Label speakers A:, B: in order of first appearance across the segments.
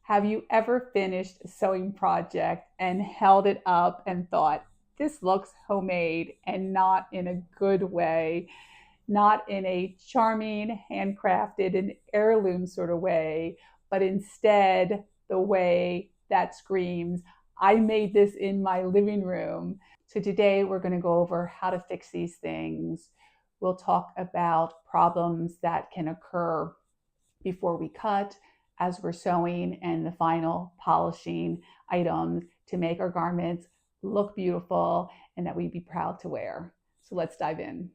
A: Have you ever finished a sewing project and held it up and thought, this looks homemade, and not in a good way, not in a charming, handcrafted, and heirloom sort of way, but instead the way that screams, I made this in my living room? So today we're going to go over how to fix these things. We'll talk about problems that can occur before we cut, as we're sewing, and the final polishing items to make our garments look beautiful and that we'd be proud to wear. So let's dive in.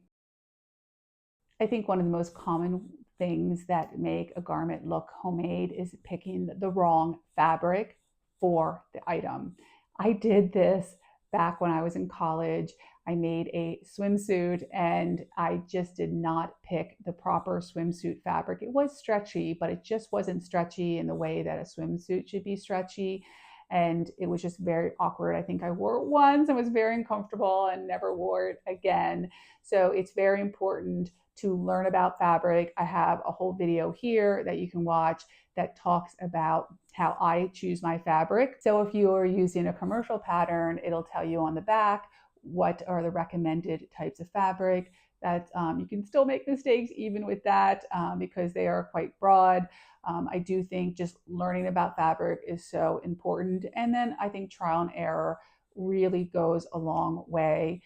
A: I think one of the most common things that make a garment look homemade is picking the wrong fabric for the item. I did this back when I was in college. I made a swimsuit and I just did not pick the proper swimsuit fabric. It was stretchy, but it just wasn't stretchy in the way that a swimsuit should be stretchy. And it was just very awkward. I think I wore it once and was very uncomfortable and never wore it again. So it's very important to learn about fabric. I have a whole video here that you can watch that talks about how I choose my fabric. So if you are using a commercial pattern, it'll tell you on the back what are the recommended types of fabric. That you can still make mistakes even with that because they are quite broad. I do think just learning about fabric is so important. And then I think trial and error really goes a long way.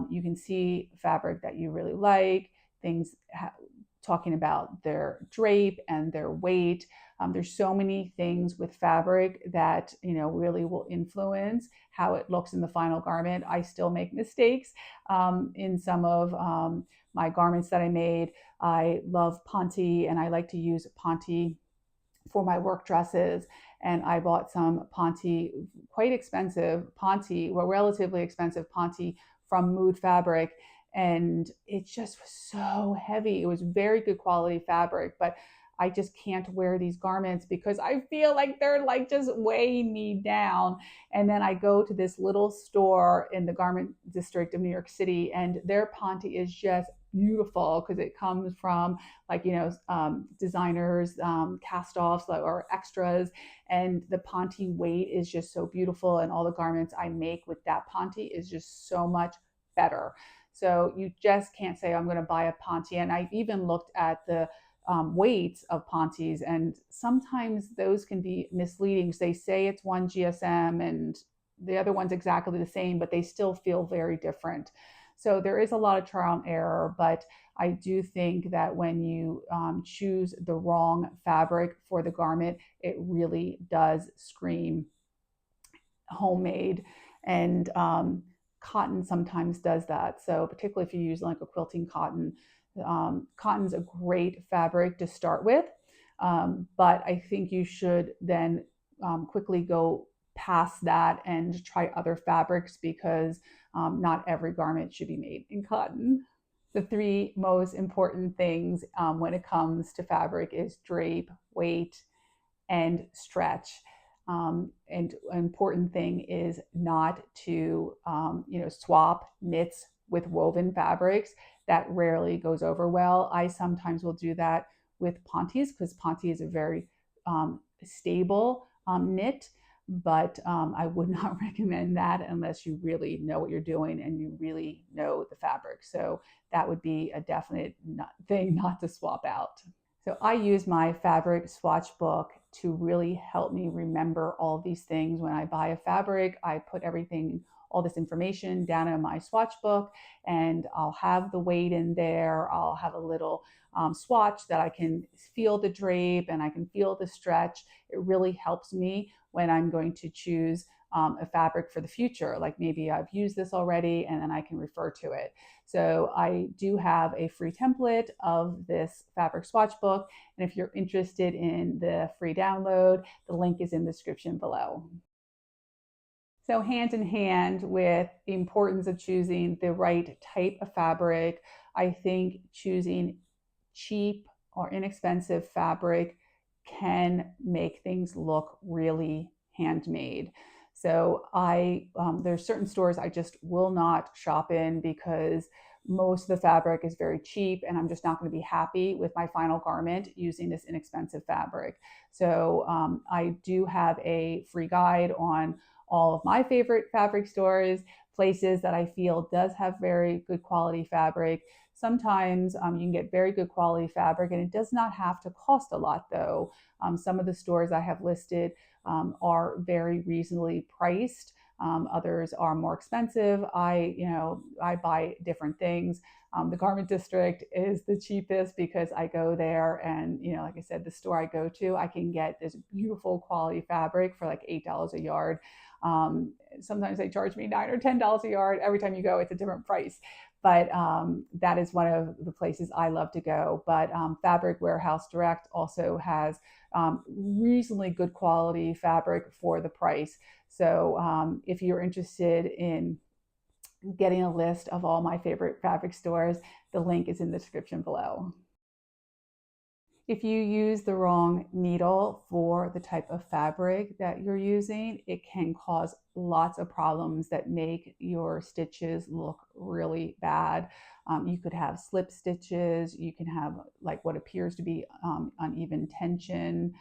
A: You can see fabric that you really like, things talking about their drape and their weight. There's so many things with fabric that really will influence how it looks in the final garment. I still make mistakes in some of my garments that I made. I love ponte and I like to use ponte for my work dresses. And I bought some ponte, quite expensive ponte, well, relatively expensive ponte from Mood Fabric. And it just was so heavy. It was very good quality fabric, but I just can't wear these garments because I feel like they're like just weighing me down. And then I go to this little store in the garment district of New York City, and their ponte is just beautiful because it comes from designers cast offs or extras, and the ponte weight is just so beautiful, and all the garments I make with that ponte is just so much better. So you just can't say I'm going to buy a ponte. And I've even looked at the weights of pontes, and sometimes those can be misleading. They say it's one GSM and the other one's exactly the same, but they still feel very different. So there is a lot of trial and error, but I do think that when you choose the wrong fabric for the garment, it really does scream homemade. And cotton sometimes does that. So particularly if you use like a quilting cotton, cotton's a great fabric to start with. But I think you should then quickly go past that and try other fabrics because not every garment should be made in cotton. The three most important things when it comes to fabric is drape, weight, and stretch. And an important thing is not to swap knits with woven fabrics. That rarely goes over well. I sometimes will do that with pontes because ponte is a very stable knit, but I would not recommend that unless you really know what you're doing and you really know the fabric. So that would be a definite thing not to swap out. So I use my fabric swatch book to really help me remember all these things. When I buy a fabric, I put everything, all this information down in my swatch book, and I'll have the weight in there. I'll have a little swatch that I can feel the drape and I can feel the stretch. It really helps me when I'm going to choose a fabric for the future. Like maybe I've used this already and then I can refer to it. So I do have a free template of this fabric swatch book. And if you're interested in the free download, the link is in the description below. So hand in hand with the importance of choosing the right type of fabric, I think choosing cheap or inexpensive fabric can make things look really handmade. So there's certain stores I just will not shop in because most of the fabric is very cheap, and I'm just not going to be happy with my final garment using this inexpensive fabric. So I do have a free guide on all of my favorite fabric stores, places that I feel does have very good quality fabric. Sometimes you can get very good quality fabric, and it does not have to cost a lot though. Some of the stores I have listed are very reasonably priced. Others are more expensive. I buy different things. The garment district is the cheapest because I go there, and like I said, the store I go to, I can get this beautiful quality fabric for like $8 a yard. Sometimes they charge me $9 or $10 a yard. Every time you go, it's a different price. But that is one of the places I love to go. But Fabric Warehouse Direct also has reasonably good quality fabric for the price. So if you're interested in getting a list of all my favorite fabric stores, the link is in the description below. If you use the wrong needle for the type of fabric that you're using, it can cause lots of problems that make your stitches look really bad. You could have slip stitches, you can have like what appears to be uneven tension.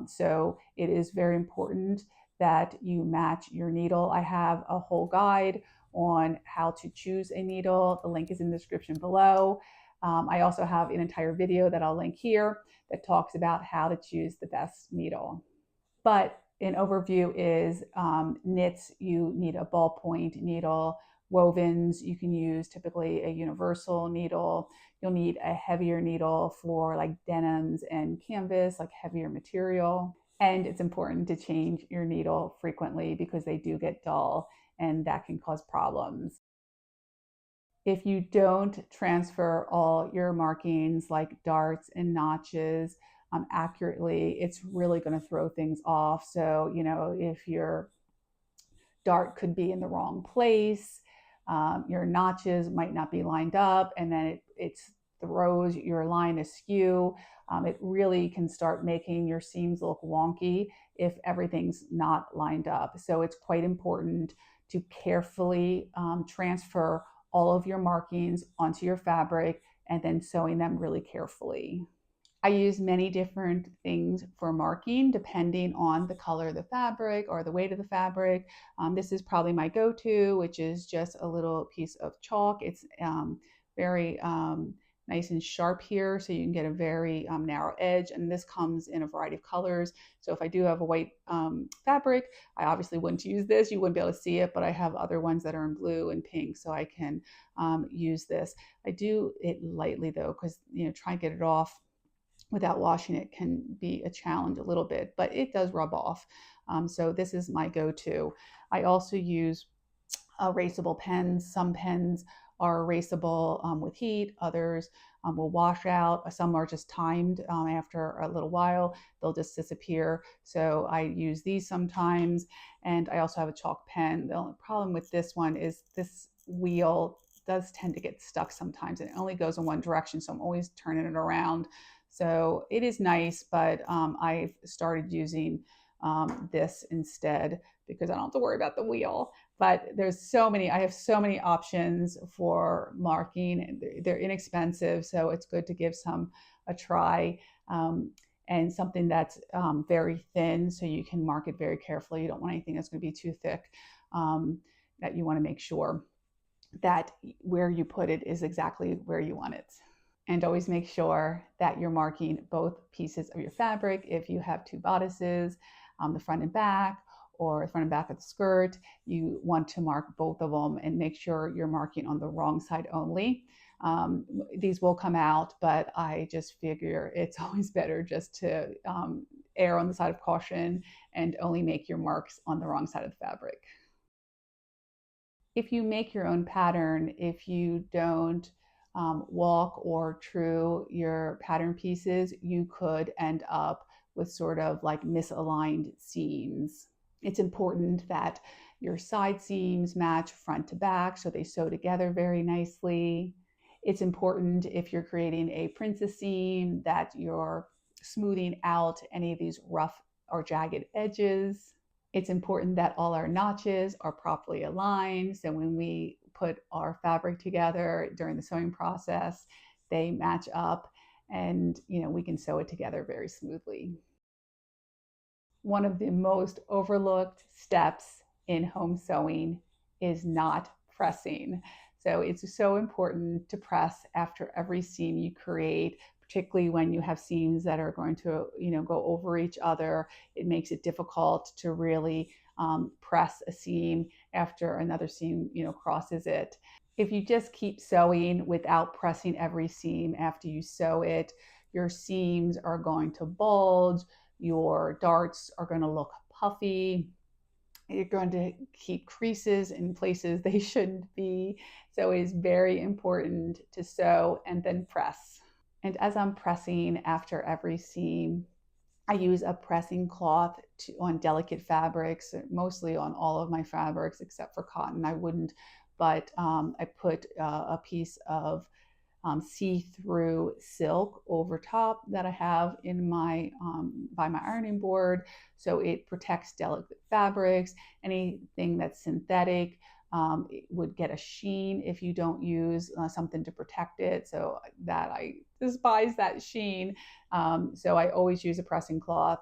A: So it is very important that you match your needle. I have a whole guide on how to choose a needle. The link is in the description below. I also have an entire video that I'll link here that talks about how to choose the best needle. But an overview is knits, you need a ballpoint needle. Wovens, you can use typically a universal needle. You'll need a heavier needle for like denims and canvas, like heavier material. And it's important to change your needle frequently because they do get dull and that can cause problems. If you don't transfer all your markings like darts and notches accurately, it's really going to throw things off. So, if your dart could be in the wrong place, your notches might not be lined up, and then it throws your line askew. It really can start making your seams look wonky if everything's not lined up. So it's quite important to carefully transfer all of your markings onto your fabric and then sewing them really carefully. I use many different things for marking depending on the color of the fabric or the weight of the fabric. This is probably my go-to, which is just a little piece of chalk. It's very nice and sharp here, so you can get a very narrow edge, and this comes in a variety of colors. So if I do have a white fabric, I obviously wouldn't use this. You wouldn't be able to see it, but I have other ones that are in blue and pink, so I can use this. I do it lightly though, because try and get it off without washing it can be a challenge a little bit, but it does rub off. So this is my go-to. I also use erasable pens. Some pens are erasable with heat, others will wash out. Some are just timed after a little while, they'll just disappear. So I use these sometimes, and I also have a chalk pen. The only problem with this one is this wheel does tend to get stuck sometimes, and it only goes in one direction, so I'm always turning it around. So it is nice, but I've started using this instead because I don't have to worry about the wheel. But I have so many options for marking. They're inexpensive, so it's good to give some a try. And something that's very thin, so you can mark it very carefully. You don't want anything that's going to be too thick. That you want to make sure that where you put it is exactly where you want it. And always make sure that you're marking both pieces of your fabric. If you have two bodices, the front and back, or the front and back of the skirt, you want to mark both of them and make sure you're marking on the wrong side only. These will come out, but I just figure it's always better just to err on the side of caution and only make your marks on the wrong side of the fabric. If you make your own pattern, if you don't walk or true your pattern pieces, you could end up with sort of like misaligned seams. It's important that your side seams match front to back so they sew together very nicely. It's important if you're creating a princess seam that you're smoothing out any of these rough or jagged edges. It's important that all our notches are properly aligned. So when we put our fabric together during the sewing process, they match up and we can sew it together very smoothly. One of the most overlooked steps in home sewing is not pressing. So it's so important to press after every seam you create, particularly when you have seams that are going to, go over each other. It makes it difficult to really press a seam after another seam, crosses it. If you just keep sewing without pressing every seam after you sew it, your seams are going to bulge, your darts are going to look puffy, you're going to keep creases in places they shouldn't be. So it is very important to sew and then press. And as I'm pressing after every seam, I use a pressing cloth on delicate fabrics, mostly on all of my fabrics except for cotton. I wouldn't, but I put a piece of see-through silk over top that I have in my by my ironing board, so it protects delicate fabrics. Anything that's synthetic, it would get a sheen if you don't use something to protect it. So that I despise that sheen. So I always use a pressing cloth.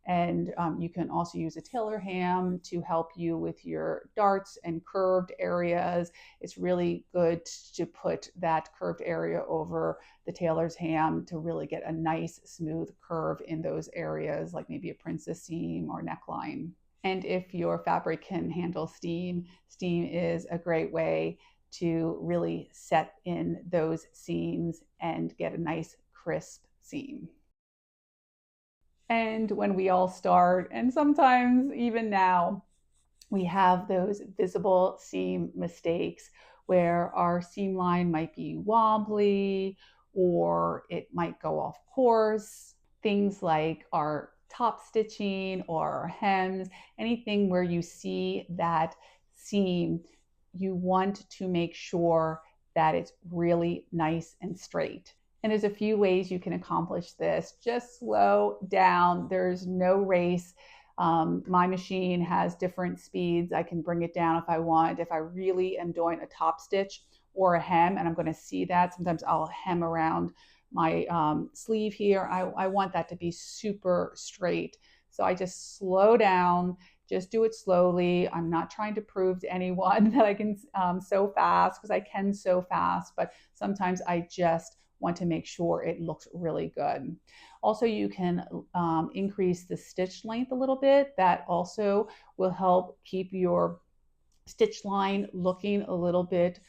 A: And you can also use a tailor ham to help you with your darts and curved areas. It's really good to put that curved area over the tailor's ham to really get a nice smooth curve in those areas, like maybe a princess seam or neckline. And if your fabric can handle steam, steam is a great way to really set in those seams and get a nice crisp seam. And when we all start, and sometimes even now, we have those visible seam mistakes where our seam line might be wobbly or it might go off course. Things like our top stitching or our hems, anything where you see that seam, you want to make sure that it's really nice and straight. And there's a few ways you can accomplish this. Just slow down. There's no race. My machine has different speeds. I can bring it down if I want. If I really am doing a top stitch or a hem, and I'm going to see that, sometimes I'll hem around my sleeve here. I want that to be super straight. So I just slow down, just do it slowly. I'm not trying to prove to anyone that I can sew fast, because I can sew fast, but sometimes I just want to make sure it looks really good. Also, you can increase the stitch length a little bit. That also will help keep your stitch line looking a little bit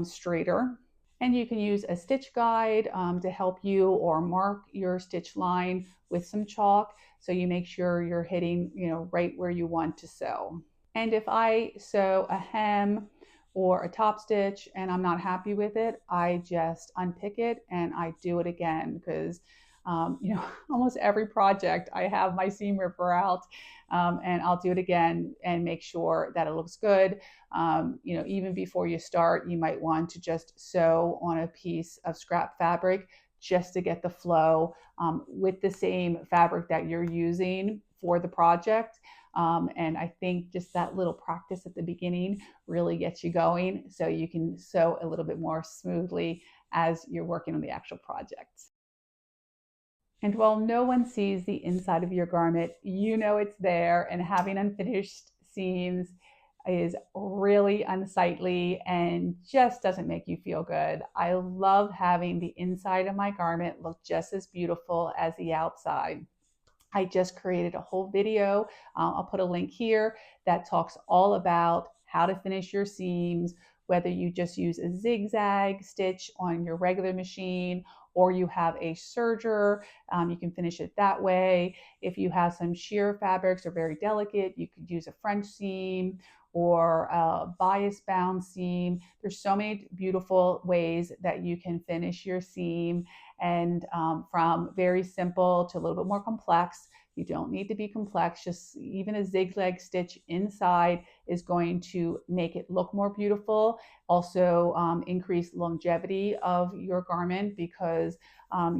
A: straighter. And you can use a stitch guide to help you, or mark your stitch line with some chalk so you make sure you're hitting, right where you want to sew. And if I sew a hem or a top stitch and I'm not happy with it, I just unpick it and I do it again, because almost every project I have my seam ripper out, and I'll do it again and make sure that it looks good. Even before you start, you might want to just sew on a piece of scrap fabric just to get the flow with the same fabric that you're using for the project. And I think just that little practice at the beginning really gets you going, so you can sew a little bit more smoothly as you're working on the actual project. And while no one sees the inside of your garment, you know it's there, and having unfinished seams is really unsightly and just doesn't make you feel good. I love having the inside of my garment look just as beautiful as the outside. I just created a whole video. I'll put a link here that talks all about how to finish your seams, whether you just use a zigzag stitch on your regular machine or you have a serger, you can finish it that way. If you have some sheer fabrics or very delicate, you could use a French seam or a bias bound seam. There's so many beautiful ways that you can finish your seam, and from very simple to a little bit more complex. You don't need to be complex. Just even a zigzag stitch inside is going to make it look more beautiful. Also increase longevity of your garment, because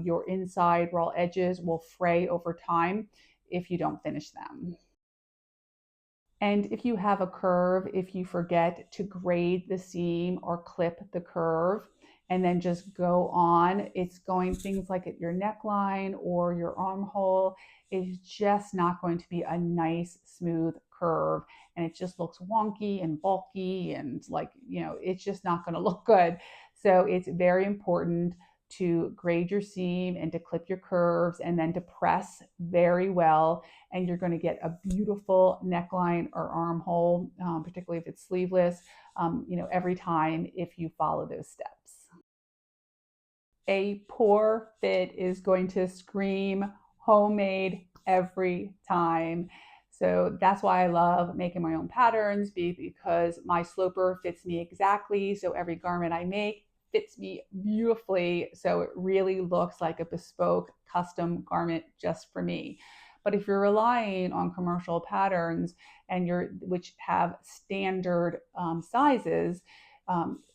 A: your inside raw edges will fray over time if you don't finish them. And if you have a curve, if you forget to grade the seam or clip the curve and then just go on, it's going, things like at your neckline or your armhole is just not going to be a nice smooth curve, and it just looks wonky and bulky and like, it's just not going to look good. So it's very important to grade your seam and to clip your curves and then to press very well, and you're going to get a beautiful neckline or armhole, particularly if it's sleeveless, every time if you follow those steps. A poor fit is going to scream homemade every time. So that's why I love making my own patterns, because my sloper fits me exactly. So every garment I make fits me beautifully. So it really looks like a bespoke custom garment just for me. But if you're relying on commercial patterns and which have standard sizes,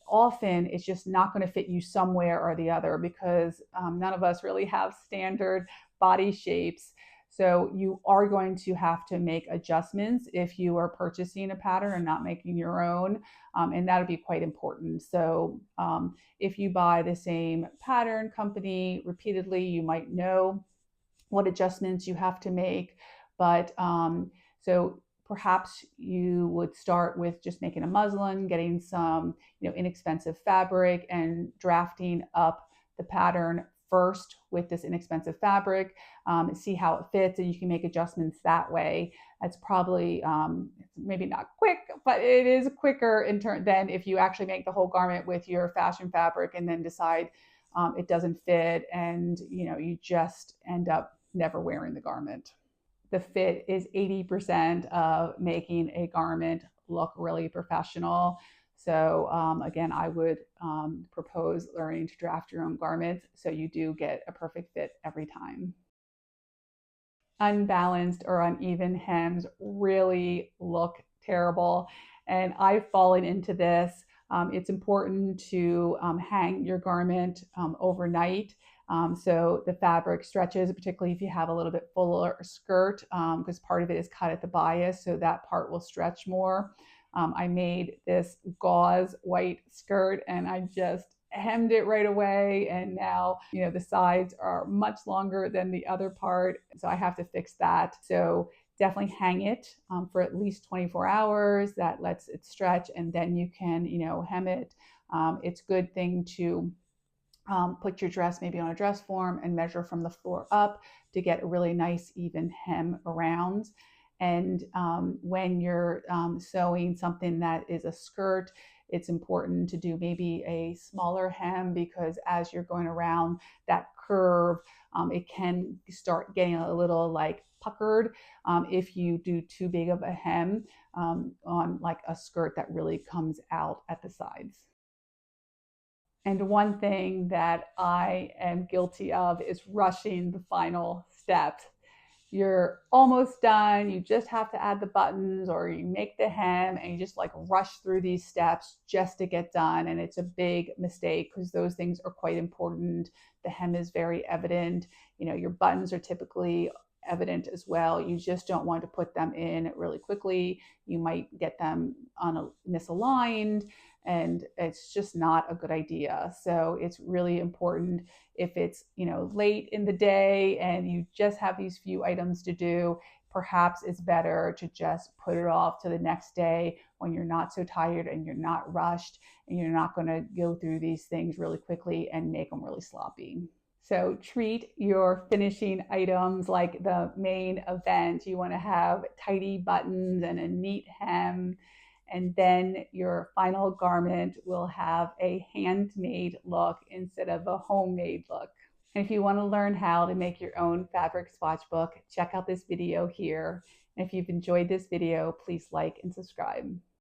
A: often it's just not going to fit you somewhere or the other, because none of us really have standard body shapes. So you are going to have to make adjustments if you are purchasing a pattern and not making your own, and that'll be quite important. So if you buy the same pattern company repeatedly, you might know what adjustments you have to make. But so perhaps you would start with just making a muslin, getting some inexpensive fabric and drafting up the pattern first with this inexpensive fabric, see how it fits, and you can make adjustments that way. That's probably maybe not quick, but it is quicker in turn than if you actually make the whole garment with your fashion fabric and then decide it doesn't fit, and you just end up never wearing the garment. The fit is 80% of making a garment look really professional. So again, I would propose learning to draft your own garments so you do get a perfect fit every time. Unbalanced or uneven hems really look terrible, and I've fallen into this. It's important to hang your garment overnight, so the fabric stretches, particularly if you have a little bit fuller skirt, because part of it is cut at the bias, so that part will stretch more. I made this gauze white skirt and I just hemmed it right away, and now the sides are much longer than the other part, so I have to fix that. So definitely hang it for at least 24 hours. That lets it stretch, and then you can hem it. It's a good thing to put your dress maybe on a dress form and measure from the floor up to get a really nice even hem around. And when you're sewing something that is a skirt, it's important to do maybe a smaller hem, because as you're going around that curve, it can start getting a little like puckered if you do too big of a hem on like a skirt that really comes out at the sides. And one thing that I am guilty of is rushing the final steps. You're almost done, you just have to add the buttons or you make the hem, and you just like rush through these steps just to get done. And it's a big mistake, because those things are quite important. The hem is very evident. Your buttons are typically evident as well. You just don't want to put them in really quickly. You might get them misaligned, and it's just not a good idea. So it's really important, if it's late in the day and you just have these few items to do, perhaps it's better to just put it off to the next day when you're not so tired and you're not rushed and you're not going to go through these things really quickly and make them really sloppy. So treat your finishing items like the main event. You want to have tidy buttons and a neat hem, and then your final garment will have a handmade look instead of a homemade look. And if you want to learn how to make your own fabric swatch book, check out this video here. And if you've enjoyed this video, please like and subscribe.